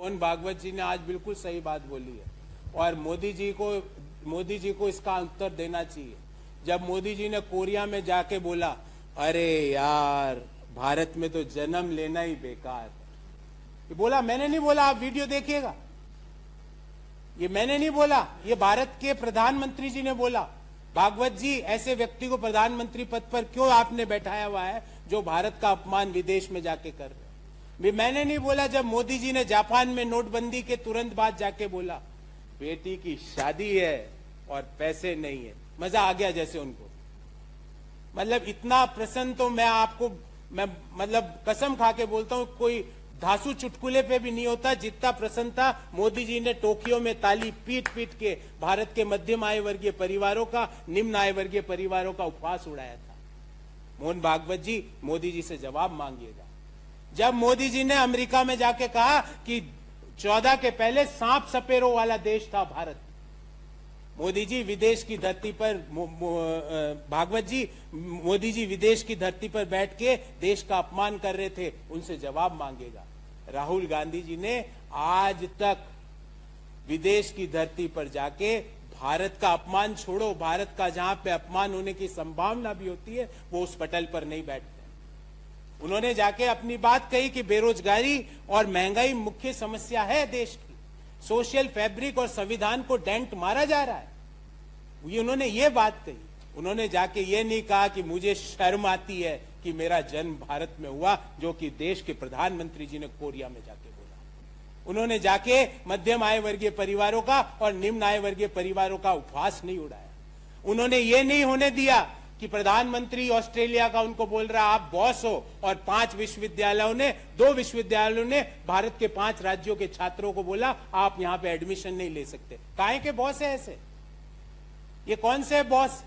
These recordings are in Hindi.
मोहन भागवत जी ने आज बिल्कुल सही बात बोली है और मोदी जी को इसका उत्तर देना चाहिए। जब मोदी जी ने कोरिया में जाके बोला, अरे यार भारत में तो जन्म लेना ही बेकार है, ये बोला, मैंने नहीं बोला, आप वीडियो देखिएगा, ये मैंने नहीं बोला, ये भारत के प्रधानमंत्री जी ने बोला। भागवत जी, ऐसे व्यक्ति को प्रधानमंत्री पद पर क्यों आपने बैठाया हुआ है जो भारत का अपमान विदेश में जाके कर रहे हैं? मैंने नहीं बोला जब मोदी जी ने जापान में नोटबंदी के तुरंत बाद जाके बोला, बेटी की शादी है और पैसे नहीं है, मजा आ गया जैसे उनको। मतलब इतना प्रसन्न तो मैं मतलब कसम खा के बोलता हूं, कोई धासु चुटकुले पे भी नहीं होता जितना प्रसन्न था मोदी जी ने टोक्यो में ताली पीट पीट के भारत के मध्यम आय वर्गीय परिवारों का, निम्न आय वर्गीय परिवारों का उपहास उड़ाया था। मोहन भागवत जी, मोदी जी से जवाब मांगिएगा। जब मोदी जी ने अमेरिका में जाके कहा कि 14 के पहले सांप सपेरों वाला देश था भारत, मोदी जी विदेश की धरती पर, भागवत जी, मोदी जी विदेश की धरती पर बैठ के देश का अपमान कर रहे थे, उनसे जवाब मांगेगा। राहुल गांधी जी ने आज तक विदेश की धरती पर जाके भारत का अपमान छोड़ो, भारत का जहां पे अपमान होने की संभावना भी होती है वो उस पटल पर नहीं बैठते। उन्होंने जाके अपनी बात कही कि बेरोजगारी और महंगाई मुख्य समस्या है देश की, सोशल फैब्रिक और संविधान को डेंट मारा जा रहा है, ये उन्होंने ये बात कही। उन्होंने जाके ये नहीं कहा कि मुझे शर्म आती है कि मेरा जन्म भारत में हुआ, जो कि देश के प्रधानमंत्री जी ने कोरिया में जाके बोला। उन्होंने जाके मध्यम आय वर्गीय परिवारों का और निम्न आय वर्गीय परिवारों का उपहास नहीं उड़ाया। उन्होंने ये नहीं होने दिया कि प्रधानमंत्री ऑस्ट्रेलिया का उनको बोल रहा आप बॉस हो और 2 विश्वविद्यालयों ने भारत के 5 राज्यों के छात्रों को बोला आप यहां पे एडमिशन नहीं ले सकते। काहे के बॉस है ऐसे? ये कौन से बॉस?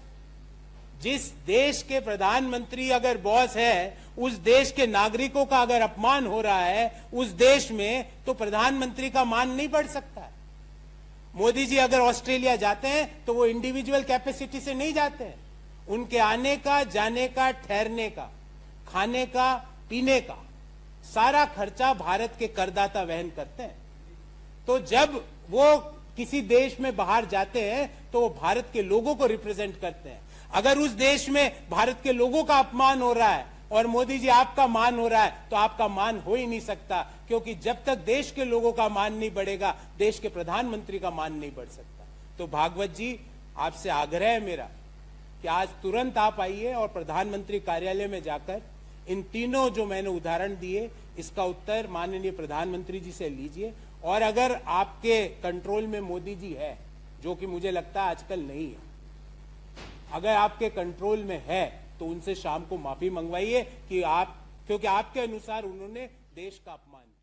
जिस देश के प्रधानमंत्री अगर बॉस है, उस देश के नागरिकों का अगर अपमान हो रहा है उस देश में, तो प्रधानमंत्री का मान नहीं बढ़ सकता है। मोदी जी अगर ऑस्ट्रेलिया जाते हैं तो वो इंडिविजुअल कैपेसिटी से नहीं जाते हैं, उनके आने का, जाने का, ठहरने का, खाने का, पीने का सारा खर्चा भारत के करदाता वहन करते हैं। तो जब वो किसी देश में बाहर जाते हैं तो वो भारत के लोगों को रिप्रेजेंट करते हैं। अगर उस देश में भारत के लोगों का अपमान हो रहा है और मोदी जी आपका मान हो रहा है, तो आपका मान हो ही नहीं सकता, क्योंकि जब तक देश के लोगों का मान नहीं बढ़ेगा, देश के प्रधानमंत्री का मान नहीं बढ़ सकता। तो भागवत जी, आपसे आग्रह है मेरा कि आज तुरंत आप आइए और प्रधानमंत्री कार्यालय में जाकर इन तीनों जो मैंने उदाहरण दिए, इसका उत्तर माननीय प्रधानमंत्री जी से लीजिए। और अगर आपके कंट्रोल में मोदी जी है, जो कि मुझे लगता है आजकल नहीं है, अगर आपके कंट्रोल में है तो उनसे शाम को माफी मंगवाइए कि क्योंकि आपके अनुसार उन्होंने देश का अपमान किया।